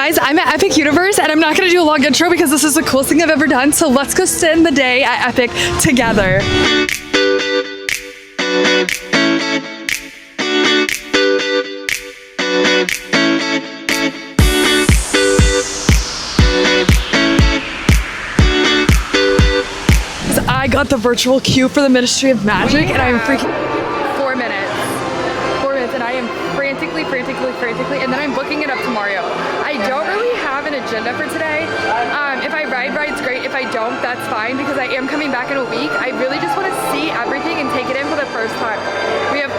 guys, I'm at Epic Universe and I'm not gonna do a long intro because this is the coolest thing I've ever done. So let's go spend the day at Epic together. I got the virtual queue for the Ministry of Magic and I'm freaking 4 minutes and I am frantically, and then I'm booking it up to Mario. I don't really have an agenda for today. If I ride's great. If I don't, that's fine because I am coming back in a week. I really just want to see everything and take it in for the first time. We have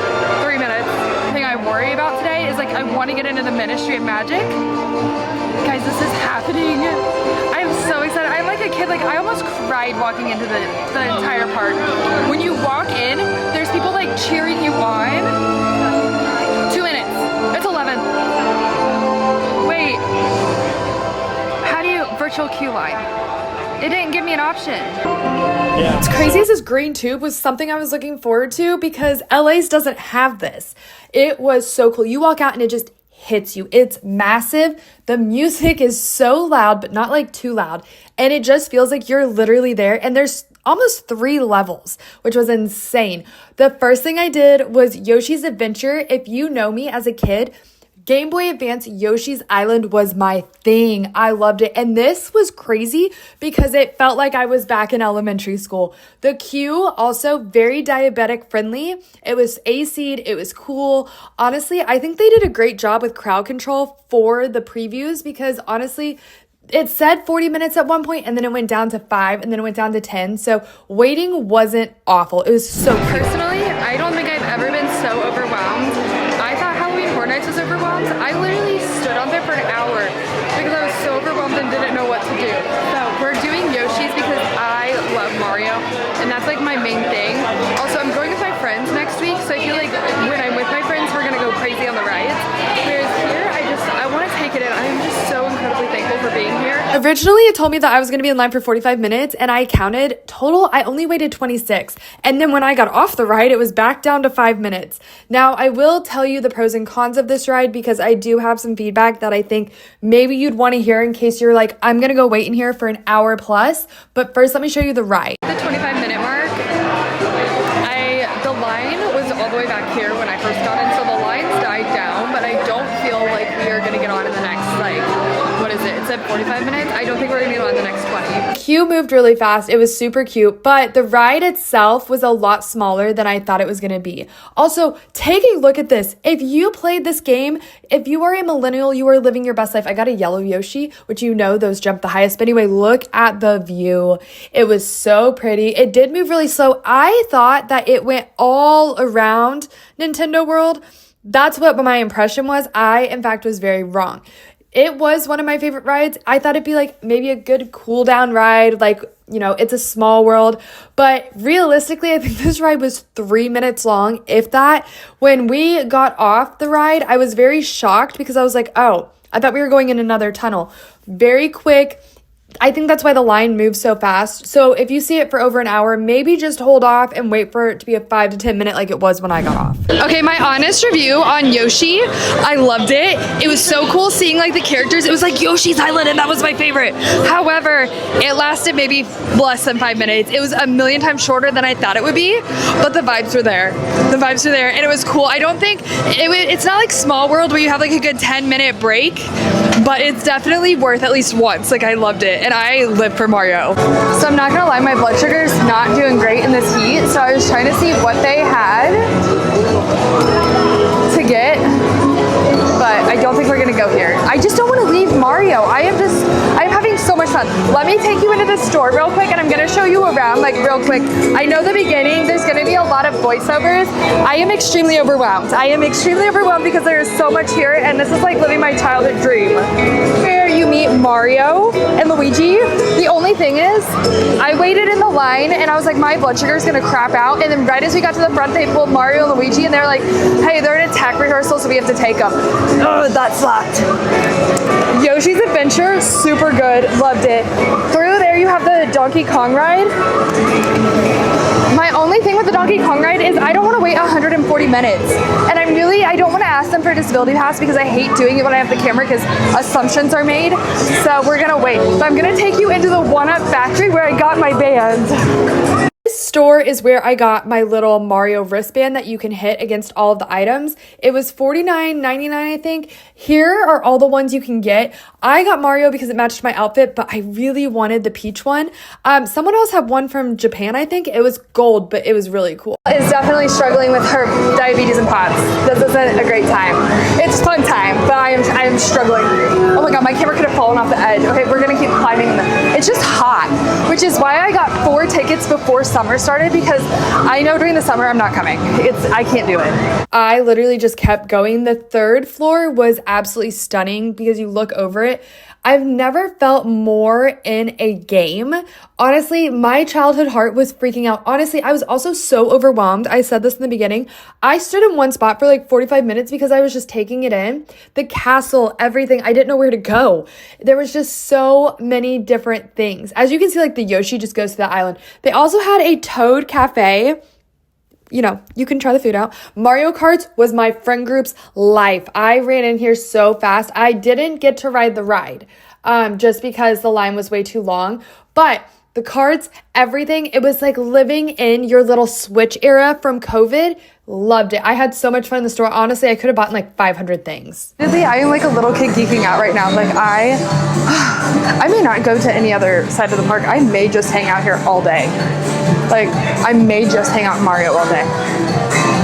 3 minutes. The thing I worry about today is like I want to get into the Ministry of Magic. Guys, this is happening. I'm so excited. I'm like a kid, like I almost cried walking into the entire park. When you walk in, there's people like cheering you on. 2 minutes. It's 11. Wait. How do you virtual queue line? It didn't give me an option. Yeah. What's crazy is this green tube was something I was looking forward to because LA's doesn't have this. It was so cool. You walk out and it just hits you. It's massive. The music is so loud, but not like too loud. And it just feels like you're literally there. And there's almost 3 levels, which was insane. The first thing I did was Yoshi's Adventure. If you know me as a kid, Game Boy Advance Yoshi's Island was my thing. I loved it. And this was crazy because it felt like I was back in elementary school. The queue also very diabetic friendly. It was AC'd. It was cool. Honestly, I think they did a great job with crowd control for the previews because honestly, it said 40 minutes at one point and then it went down to 5 and then it went down to 10. So waiting wasn't awful. It was so cute. Personally, I don't think I've ever been so overwhelmed. I thought Halloween Horror Nights was overwhelmed. I literally stood on there for an hour because I was so overwhelmed and didn't know what to do. So we're doing Yoshi's because I love Mario and that's like my main thing. Also, I'm going with my friends next week. So I feel like when I'm with my friends, we're going to go crazy on the rides. Whereas here, I want to take it in. I'm just so incredibly thankful for being here. Originally, it told me that I was going to be in line for 45 minutes and I counted total. I only waited 26. And then when I got off the ride, it was back down to 5 minutes. Now, I will tell you the pros and cons of this ride because I do have some feedback that I think maybe you'd want to hear in case you're like, I'm going to go wait in here for an hour plus. But first, let me show you the ride. The 25-minute mark, the line was all the way back here when I first got in. So the lines died down, but I don't feel like we are going to get on in the next, what is it? It said 45 minutes. I don't think we're going to get on in the next 20. Queue moved really fast. It was super cute, but the ride itself was a lot smaller than I thought it was going to be. Also, take a look at this. If you played this game, if you are a millennial, you are living your best life. I got a yellow Yoshi, which you know those jump the highest. But anyway, look at the view. It was so pretty. It did move really slow. I thought that it went all around Nintendo World. That's what my impression was. I, in fact, was very wrong. It was one of my favorite rides. I thought it'd be like maybe a good cool down ride. Like, you know, it's a small world. But realistically, I think this ride was 3 minutes long, if that. When we got off the ride, I was very shocked because I was like, oh, I thought we were going in another tunnel. Very quick. I think that's why the line moves so fast. So if you see it for over an hour, maybe just hold off and wait for it to be a 5 to 10 minute like it was when I got off. Okay, my honest review on Yoshi, I loved it. It was so cool seeing like the characters. It was like Yoshi's Island and that was my favorite. However, it lasted maybe less than 5 minutes. It was a million times shorter than I thought it would be, but the vibes were there. The vibes were there and it was cool. I don't think, it's not like Small World where you have like a good 10-minute break, but it's definitely worth at least once. Like I loved it. And I live for Mario. So I'm not gonna lie, my blood sugar's not doing great in this heat. So I was trying to see what they had to get, but I don't think we're gonna go here. I just don't wanna leave Mario. I'm having so much fun. Let me take you into the store real quick and I'm gonna show you around like real quick. I know the beginning, there's gonna be a lot of voiceovers. I am extremely overwhelmed. I am extremely overwhelmed because there is so much here and this is like living my childhood dream. Here you meet Mario and Luigi. The only thing is, I waited in the line and I was like, my blood sugar is gonna crap out. And then right as we got to the front, they pulled Mario and Luigi and they're like, hey, they're in attack rehearsal, so we have to take them. Oh, that slapped. Yoshi's Adventure, super good, loved it. Through there you have the Donkey Kong ride. My only thing with the Donkey Kong ride is I don't want to wait 140 minutes. And I don't want to ask them for a disability pass because I hate doing it when I have the camera because assumptions are made. So we're gonna wait. So I'm gonna take you into the One-Up factory where I got my band. This store is where I got my little Mario wristband that you can hit against all of the items. It was $49.99, I think. Here are all the ones you can get. I got Mario because it matched my outfit, but I really wanted the peach one. Someone else had one from Japan, I think. It was gold, but it was really cool. Is definitely struggling with her diabetes and POTS. This isn't a great time. It's a fun time, but I am struggling. Oh my god, my camera could have fallen off the edge. Okay, we're gonna keep climbing. It's just hot, which is why I got 4 tickets before summer started because I know during the summer I'm not coming. I can't do it. I literally just kept going. The 3rd floor was absolutely stunning because you look over it. I've never felt more in a game. Honestly, my childhood heart was freaking out. Honestly, I was also so overwhelmed. I said this in the beginning. I stood in one spot for like 45 minutes because I was just taking it in. The castle, everything. I didn't know where to go. There was just so many different things. As you can see, like the Yoshi just goes to that island. They also had a Toad Cafe. You know, you can try the food out. Mario Kart was my friend group's life. I ran in here so fast. I didn't get to ride the ride just because the line was way too long. But the carts, everything, it was like living in your little Switch era from COVID. Loved it. I had so much fun in the store. Honestly, I could have bought like 500 things. Really, I am like a little kid geeking out right now. Like I may not go to any other side of the park. I may just hang out here all day. Like, I may just hang out in Mario all day.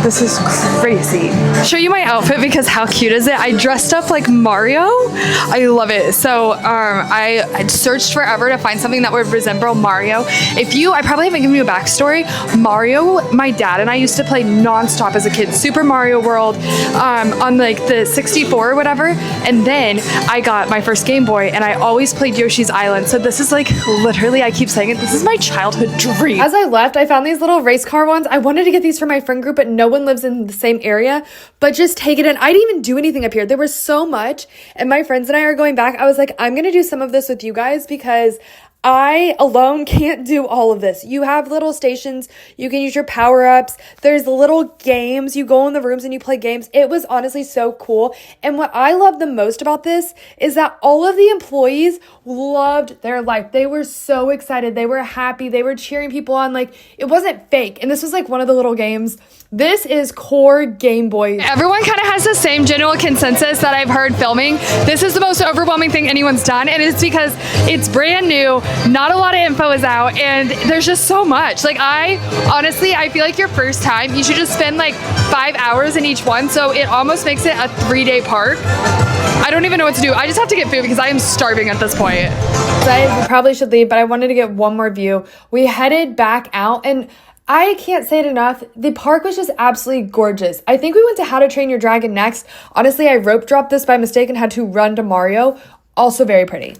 This is crazy. Show you my outfit because how cute is it? I dressed up like Mario. I love it. So I searched forever to find something that would resemble Mario. I probably haven't given you a backstory. Mario, my dad and I used to play nonstop as a kid. Super Mario World on like the 64 or whatever. And then I got my first Game Boy and I always played Yoshi's Island. So this is like literally, I keep saying it, this is my childhood dream. As I left, I found these little race car ones. I wanted to get these for my friend group, but no one lives in the same area, but just take it in. I didn't even do anything up here. There was so much, and my friends and I are going back. I was like, I'm gonna do some of this with you guys because I alone can't do all of this. You have little stations. You can use your power-ups. There's little games. You go in the rooms and you play games. It was honestly so cool. And what I love the most about this is that all of the employees loved their life. They were so excited. They were happy. They were cheering people on. Like, it wasn't fake. And this was like one of the little games. This is core Game Boy. Everyone kind of has the same general consensus that I've heard filming. This is the most overwhelming thing anyone's done, and it's because it's brand new, not a lot of info is out, and there's just so much. Like, I feel like your first time, you should just spend like 5 hours in each one, so it almost makes it a 3-day park. I don't even know what to do. I just have to get food because I am starving at this point. I probably should leave, but I wanted to get one more view. We headed back out, and I can't say it enough. The park was just absolutely gorgeous. I think we went to How to Train Your Dragon next. Honestly, I rope dropped this by mistake and had to run to Mario. Also very pretty.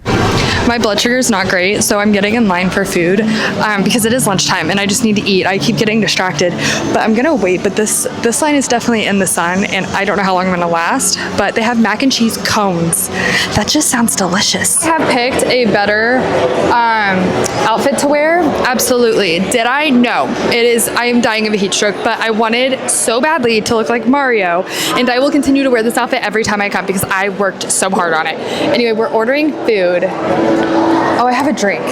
My blood sugar is not great, so I'm getting in line for food because it is lunchtime and I just need to eat. I keep getting distracted, but I'm gonna wait. But this line is definitely in the sun and I don't know how long I'm gonna last, but they have mac and cheese cones. That just sounds delicious. I have picked a better outfit to wear. Absolutely. Did I? No. I am dying of a heat stroke, but I wanted so badly to look like Mario, and I will continue to wear this outfit every time I come because I worked so hard on it. Anyway, we're ordering food. Oh, I have a drink.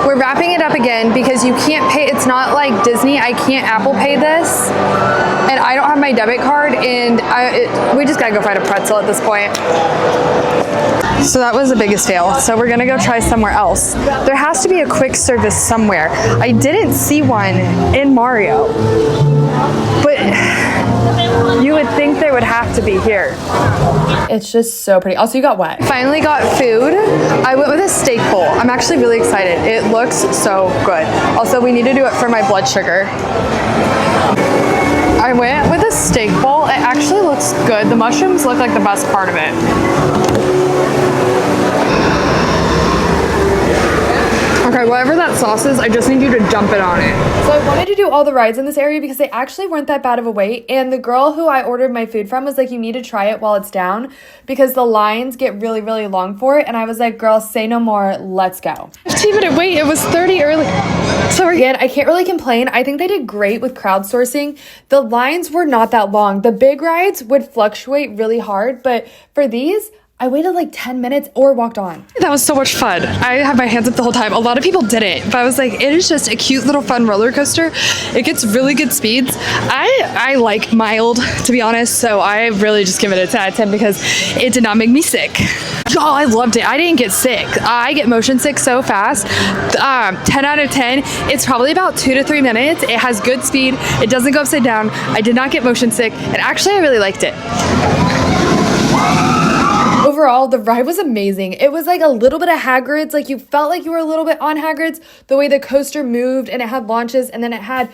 We're wrapping it up again because you can't pay. It's not like Disney. I can't Apple Pay this. And I don't have my debit card. And we just gotta go find a pretzel at this point. So that was the biggest fail. So we're gonna go try somewhere else. There has to be a quick service somewhere. I didn't see one in Mario. But you would think there would have to be here. It's just so pretty. Also, you got wet. Finally got food. I went with a steak bowl. I'm actually really excited. It looks so good. Also, we need to do it for my blood sugar. I went with a steak bowl. It actually looks good. The mushrooms look like the best part of it. Okay, whatever that sauce is, I just need you to dump it on it. So I wanted to do all the rides in this area because they actually weren't that bad of a wait. And the girl who I ordered my food from was like, you need to try it while it's down because the lines get really, really long for it. And I was like, girl, say no more. Let's go. 15-minute wait. It was 30 early. So again, I can't really complain. I think they did great with crowdsourcing. The lines were not that long. The big rides would fluctuate really hard. But for these, I waited like 10 minutes or walked on. That was so much fun. I had my hands up the whole time. A lot of people didn't, but I was like, it is just a cute little fun roller coaster. It gets really good speeds. I like mild, to be honest, so I really just give it a 10 out of 10 because it did not make me sick. Y'all, I loved it. I didn't get sick. I get motion sick so fast. 10 out of 10. It's probably about 2 to 3 minutes. It has good speed. It doesn't go upside down. I did not get motion sick, and actually I really liked it. Overall, the ride was amazing. It was like a little bit of Hagrid's. Like you felt like you were a little bit on Hagrid's. The way the coaster moved and it had launches and then it had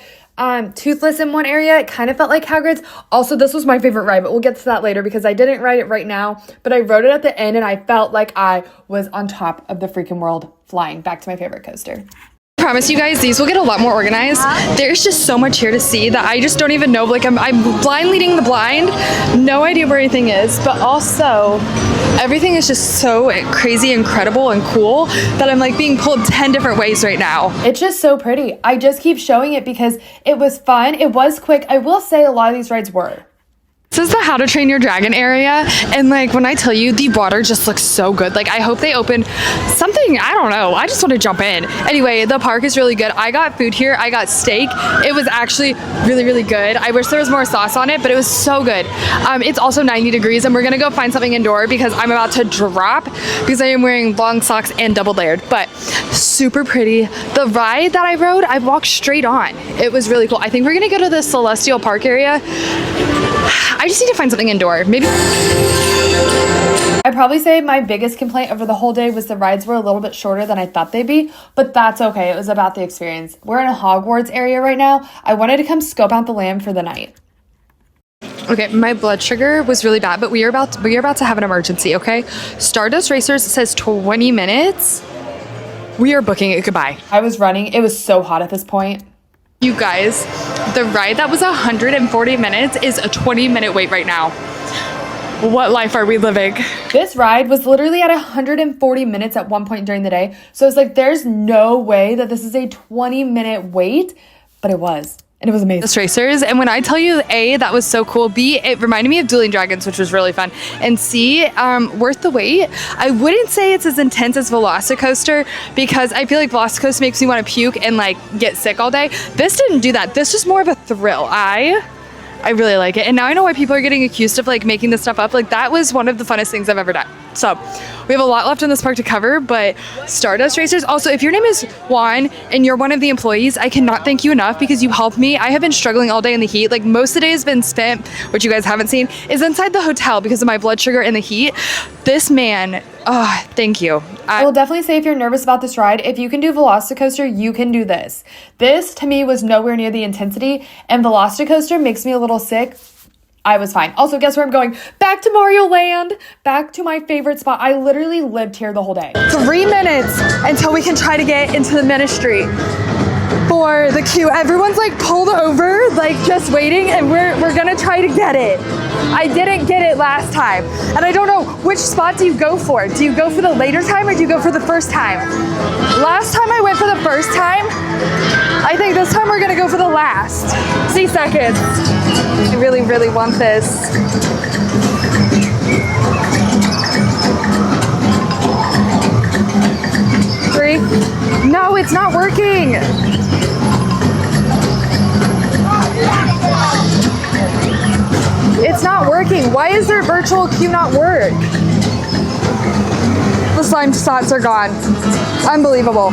Toothless in one area. It kind of felt like Hagrid's. Also, this was my favorite ride, but we'll get to that later because I didn't ride it right now. But I rode it at the end and I felt like I was on top of the freaking world flying back to my favorite coaster. I promise you guys, these will get a lot more organized. There's just so much here to see that I just don't even know. Like I'm blind leading the blind. No idea where anything is, but also everything is just so crazy, incredible, and cool that I'm like being pulled 10 different ways right now. It's just so pretty. I just keep showing it because it was fun. It was quick. I will say a lot of these rides were. This is the How to Train Your Dragon area, and like when I tell you, the water just looks so good. Like I hope they open something, I don't know, I just want to jump in. Anyway, the park is really good. I got food here. I got steak. It was actually really, really good. I wish there was more sauce on it, but it was so good. It's also 90 degrees and we're gonna go find something indoor because I'm about to drop because I am wearing long socks and double layered, but super pretty. The ride that I rode, I walked straight on. It was really cool. I think we're gonna go to the Celestial Park area. I just need to find something indoor. Maybe. I'd probably say my biggest complaint over the whole day was the rides were a little bit shorter than I thought they'd be, but that's okay. It was about the experience. We're in a Hogwarts area right now. I wanted to come scope out the land for the night. Okay, my blood sugar was really bad, but we are about to have an emergency, okay? Stardust Racers says 20 minutes. We are booking it. Goodbye. I was running. It was so hot at this point. You guys, the ride that was 140 minutes is a 20-minute wait right now. What life are we living? This ride was literally at 140 minutes at one point during the day. So it's like, there's no way that this is a 20-minute wait, but it was. And it was amazing. Stardust Racers, and when I tell you, A, that was so cool, B, it reminded me of Dueling Dragons, which was really fun, and C, worth the wait. I wouldn't say it's as intense as Velocicoaster because I feel like Velocicoaster makes me want to puke and like get sick all day. This didn't do that. This was more of a thrill. I really like it. And now I know why people are getting accused of like making this stuff up. Like that was one of the funnest things I've ever done. So we have a lot left in this park to cover, but Stardust Racers. Also, if your name is Juan and you're one of the employees, I cannot thank you enough because you helped me. I have been struggling all day in the heat. Like most of the day has been spent, which you guys haven't seen, is inside the hotel because of my blood sugar and the heat. This man, thank you. I will definitely say if you're nervous about this ride, if you can do Velocicoaster, you can do this. This to me was nowhere near the intensity, and Velocicoaster makes me a little sick. I was fine. Also, guess where I'm going? Back to Mario Land. Back to my favorite spot. I literally lived here the whole day. 3 minutes until we can try to get into the Ministry for the queue. Everyone's like pulled over, like just waiting, and we're gonna try to get it. I didn't get it last time, and I don't know which spot do you go for. Do you go for the later time or do you go for the first time? Last time I went for the first time. I think this time we're gonna go for the last. 60 seconds. I really, really want this. Three. No, it's not working. It's not working. Why is their virtual queue not work? The slime spots are gone. Unbelievable.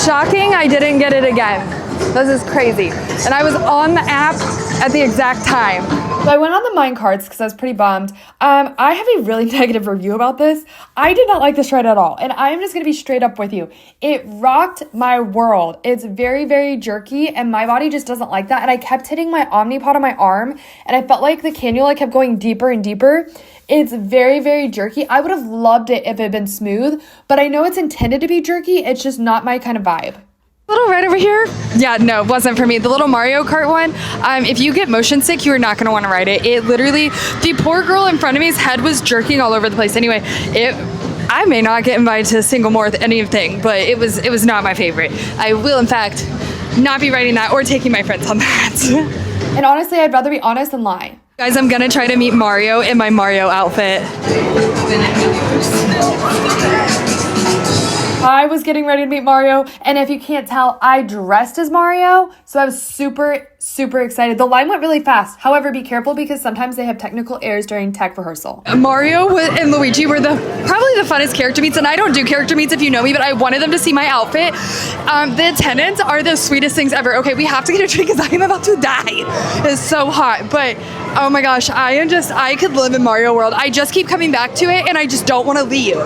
Shocking, I didn't get it again. This is crazy. And I was on the app at the exact time. So I went on the mine carts because I was pretty bummed. I have a really negative review about this. I did not like this ride at all. And I'm just going to be straight up with you. It rocked my world. It's very, very jerky and my body just doesn't like that. And I kept hitting my Omnipod on my arm and I felt like the cannula kept going deeper and deeper. It's very, very jerky. I would have loved it if it had been smooth, but I know it's intended to be jerky. It's just not my kind of vibe. Little red over here. Yeah, no, it wasn't for me. The little Mario Kart one, if you get motion sick, you are not going to want to ride it. It literally, the poor girl in front of me's head was jerking all over the place. Anyway, I may not get invited to a single more anything, but it was not my favorite. I will, in fact, not be riding that or taking my friends on that. And honestly, I'd rather be honest than lie. Guys, I'm going to try to meet Mario in my Mario outfit. I was getting ready to meet Mario, and if you can't tell, I dressed as Mario, so I was super, super excited. The line went really fast. However, be careful because sometimes they have technical errors during tech rehearsal. Mario and Luigi were probably the funnest character meets, and I don't do character meets if you know me, but I wanted them to see my outfit. The attendants are the sweetest things ever. Okay, we have to get a drink because I am about to die. It's so hot, but oh my gosh, I could live in Mario World. I just keep coming back to it, and I just don't want to leave.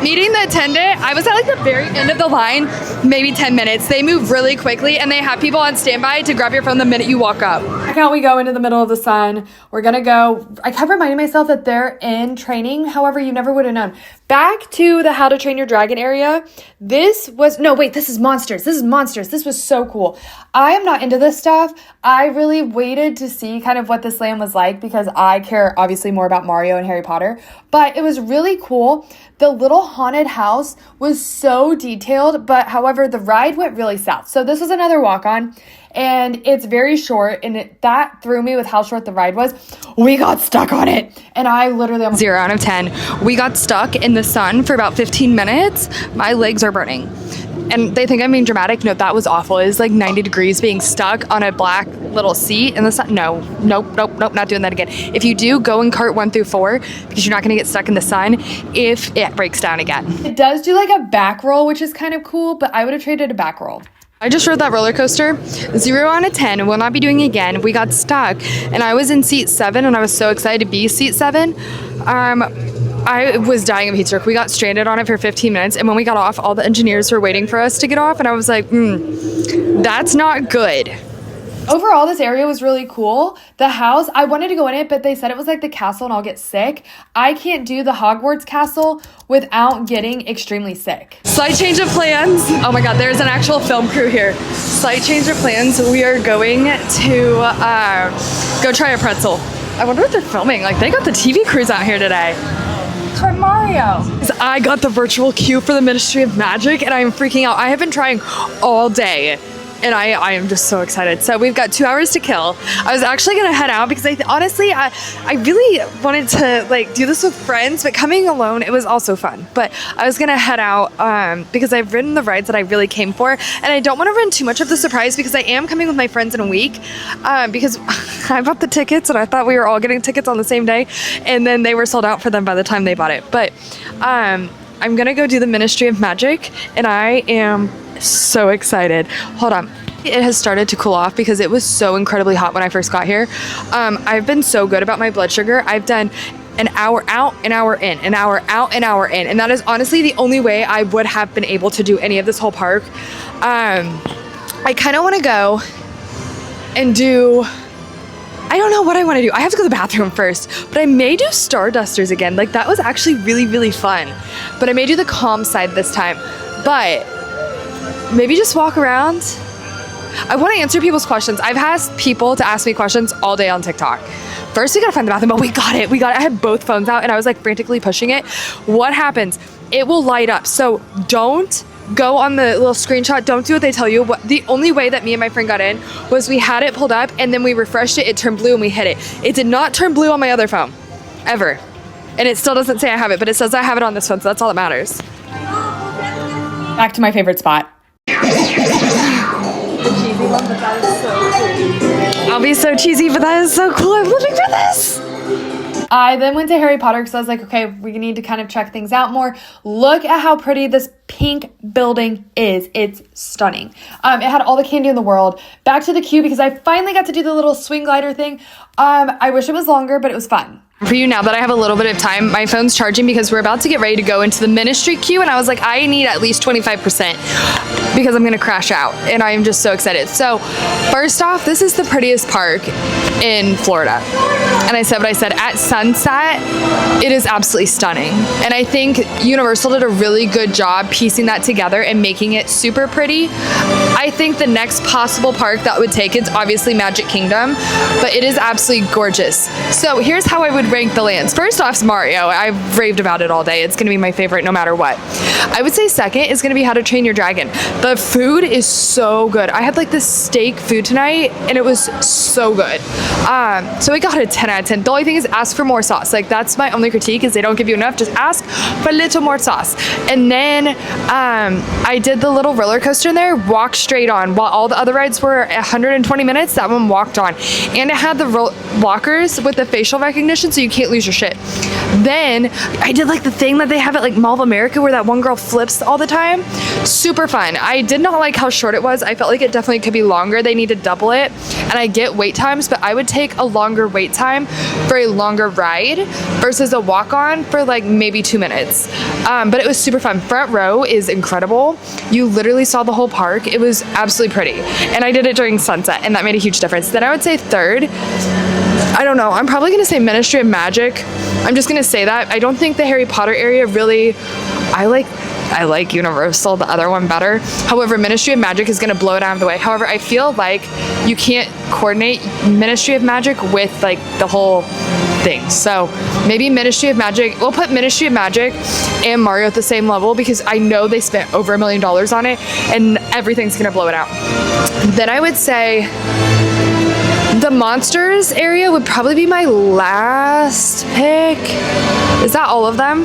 Meeting the attendant, I was at like the very end of the line, maybe 10 minutes. They move really quickly and they have people on standby to grab your phone the minute you walk up. Why can't we go into the middle of the sun? We're gonna go. I kept reminding myself that they're in training. However, you never would have known. Back to the How to Train Your Dragon area. This is Monsters. This is Monsters. This was so cool. I am not into this stuff. I really waited to see kind of what this land was like because I care obviously more about Mario and Harry Potter, but it was really cool. The little haunted house was so detailed, but however, the ride went really south. So this was another walk-on, and it's very short, and that threw me with how short the ride was. We got stuck on it, and I literally... 0 out of 10. We got stuck in the sun for about 15 minutes. My legs are burning. And they think I'm being dramatic. No, that was awful. It was like 90 degrees being stuck on a black little seat in the sun. Nope, not doing that again. If you do, go in cart 1 through 4 because you're not going to get stuck in the sun if it breaks down again. It does do like a back roll, which is kind of cool, but I would have traded a back roll. I just rode that roller coaster. 0 out of 10. Will not be doing it again. We got stuck, and I was in seat 7, and I was so excited to be seat 7. I was dying of heat stroke. We got stranded on it for 15 minutes, and when we got off, all the engineers were waiting for us to get off, and I was like, that's not good. Overall, this area was really cool. The house, I wanted to go in it, but they said it was like the castle and I'll get sick. I can't do the Hogwarts castle without getting extremely sick. Slight change of plans. Oh my God, there's an actual film crew here. Slight change of plans. We are going to go try a pretzel. I wonder what they're filming. Like, they got the TV crews out here today. Try Mario. I got the virtual queue for the Ministry of Magic, and I'm freaking out. I have been trying all day, and I am just so excited. So we've got 2 hours to kill. I was actually gonna head out because honestly, I really wanted to like do this with friends, but coming alone, it was also fun. But I was gonna head out because I've ridden the rides that I really came for, and I don't want to run too much of the surprise because I am coming with my friends in a week because I bought the tickets and I thought we were all getting tickets on the same day, and then they were sold out for them by the time they bought it. But I'm gonna go do the Ministry of Magic, and I am so excited. Hold on. It has started to cool off because it was so incredibly hot when I first got here. I've been so good about my blood sugar. I've done an hour out, an hour in, an hour out, an hour in. And that is honestly the only way I would have been able to do any of this whole park. I kind of want to go and do... I don't know what I want to do. I have to go to the bathroom first, but I may do Stardusters again. Like, that was actually really, really fun. But I may do the calm side this time. But maybe just walk around. I want to answer people's questions. I've asked people to ask me questions all day on TikTok. First, we gotta find the bathroom, but we got it. I had both phones out and I was like frantically pushing it. What happens? It will light up. So don't go on the little screenshot. Don't do what they tell you. The only way that me and my friend got in was we had it pulled up and then we refreshed it. It turned blue and we hit it. It did not turn blue on my other phone, ever. And it still doesn't say I have it, but it says I have it on this phone, so that's all that matters. Back to my favorite spot. The cheesy one, but that is so cool. I'll be so cheesy, but that is so cool. I'm living for this. I then went to Harry Potter because I was like, okay, we need to kind of check things out more. Look at how pretty this pink building is. It's stunning. It had all the candy in the world. Back to the queue because I finally got to do the little swing glider thing. I wish it was longer, but it was fun. For you, now that I have a little bit of time, my phone's charging because we're about to get ready to go into the ministry queue, and I was like, I need at least 25% because I'm gonna crash out, and I am just so excited. So first off, this is the prettiest park in Florida, and I said what I said. At sunset, it is absolutely stunning, and I think Universal did a really good job piecing that together and making it super pretty. I think the next possible park that would take it's obviously Magic Kingdom, but it is absolutely gorgeous. So here's how I would rank the lands. First off, Mario. I've raved about it all day. It's gonna be my favorite no matter what. I would say second is gonna be How to Train Your Dragon. The food is so good. I had like this steak food tonight and it was so good. So I got a 10 out of 10. The only thing is ask for more sauce. Like that's my only critique is they don't give you enough. Just ask for a little more sauce. And then I did the little roller coaster in there, walked straight on. While all the other rides were 120 minutes, that one walked on. And it had the walkers with the facial recognition so you can't lose your shit. Then I did like the thing that they have at like Mall of America where that one girl flips all the time. Super fun. I did not like how short it was. I felt like it definitely could be longer. They need to double it. And I get wait times, but I would take a longer wait time for a longer ride versus a walk-on for like maybe 2 minutes. But it was super fun. Front row is incredible. You literally saw the whole park. It was absolutely pretty. And I did it during sunset and that made a huge difference. Then I would say third, I don't know. I'm probably going to say Ministry of Magic. I'm just going to say that. I don't think the Harry Potter area really, I like Universal, the other one better. However, Ministry of Magic is going to blow it out of the way. However, I feel like you can't coordinate Ministry of Magic with like the whole thing. So maybe Ministry of Magic, we'll put Ministry of Magic and Mario at the same level because I know they spent over $1 million on it and everything's going to blow it out. Then I would say the Monsters area would probably be my last pick. Is that all of them?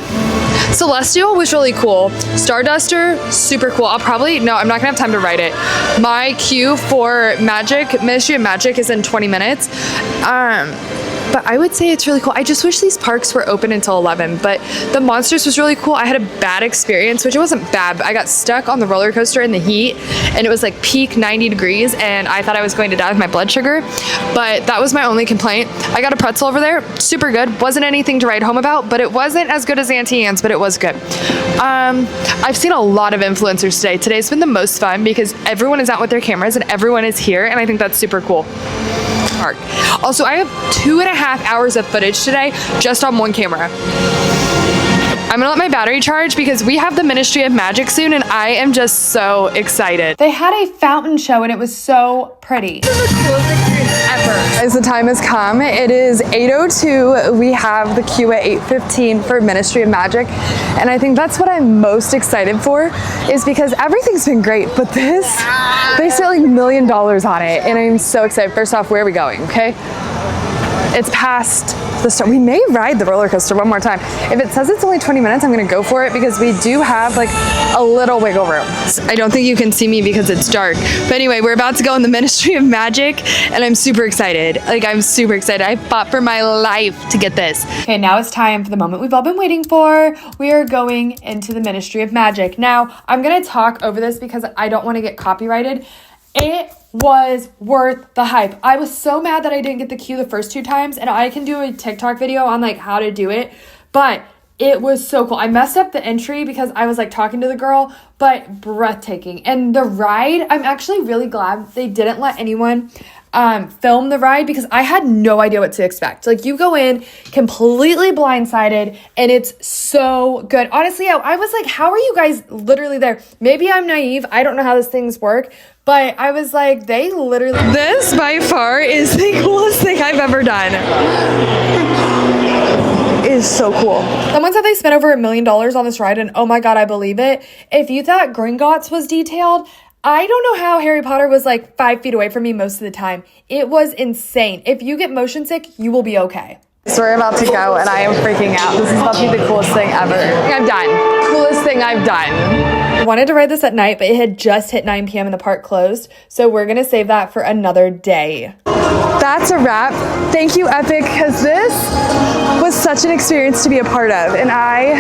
Celestial was really cool. Starduster, super cool. I'm not gonna have time to write it. My queue for Ministry of Magic is in 20 minutes. But I would say it's really cool. I just wish these parks were open until 11, but the Monsters was really cool. I had a bad experience, which it wasn't bad, but I got stuck on the roller coaster in the heat and it was like peak 90 degrees and I thought I was going to die with my blood sugar, but that was my only complaint. I got a pretzel over there, super good. Wasn't anything to write home about, but it wasn't as good as Auntie Anne's, but it was good. I've seen a lot of influencers today. Today's been the most fun because everyone is out with their cameras and everyone is here and I think that's super cool. Park. Also, I have 2.5 hours of footage today just on one camera. I'm gonna let my battery charge because we have the Ministry of Magic soon and I am just so excited. They had a fountain show and it was so pretty. This is the coolest experience ever. As the time has come, it is 8:02. We have the queue at 8:15 for Ministry of Magic. And I think that's what I'm most excited for is because everything's been great, but this, they spent like $1 million on it. And I'm so excited. First off, where are we going, okay? It's past the start. We may ride the roller coaster one more time. If it says it's only 20 minutes, I'm gonna go for it because we do have like a little wiggle room. I don't think you can see me because it's dark. But anyway, we're about to go in the Ministry of Magic and I'm super excited. Like I'm super excited. I fought for my life to get this. Okay, now it's time for the moment we've all been waiting for. We are going into the Ministry of Magic. Now, I'm gonna talk over this because I don't wanna get copyrighted. It was worth the hype. I was so mad that I didn't get the queue the first 2 times and I can do a TikTok video on like how to do it, but it was so cool. I messed up the entry because I was like talking to the girl, but breathtaking. And the ride, I'm actually really glad they didn't let anyone film the ride because I had no idea what to expect. Like you go in completely blindsided and it's so good. Honestly, I was like, how are you guys literally there? Maybe I'm naive. I don't know how these things work, but I was like, they literally... This by far is the coolest thing I've ever done. It is so cool. Someone said they spent over $1 million on this ride and oh my God, I believe it. If you thought Gringotts was detailed, I don't know how Harry Potter was like 5 feet away from me most of the time. It was insane. If you get motion sick, you will be okay. So we're about to go and I am freaking out. This is about to be the coolest thing ever. I'm done. Coolest thing I've done. I wanted to ride this at night, but it had just hit 9 p.m. and the park closed. So we're going to save that for another day. That's a wrap. Thank you, Epic, because this was such an experience to be a part of. And I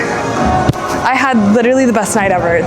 had literally the best night ever.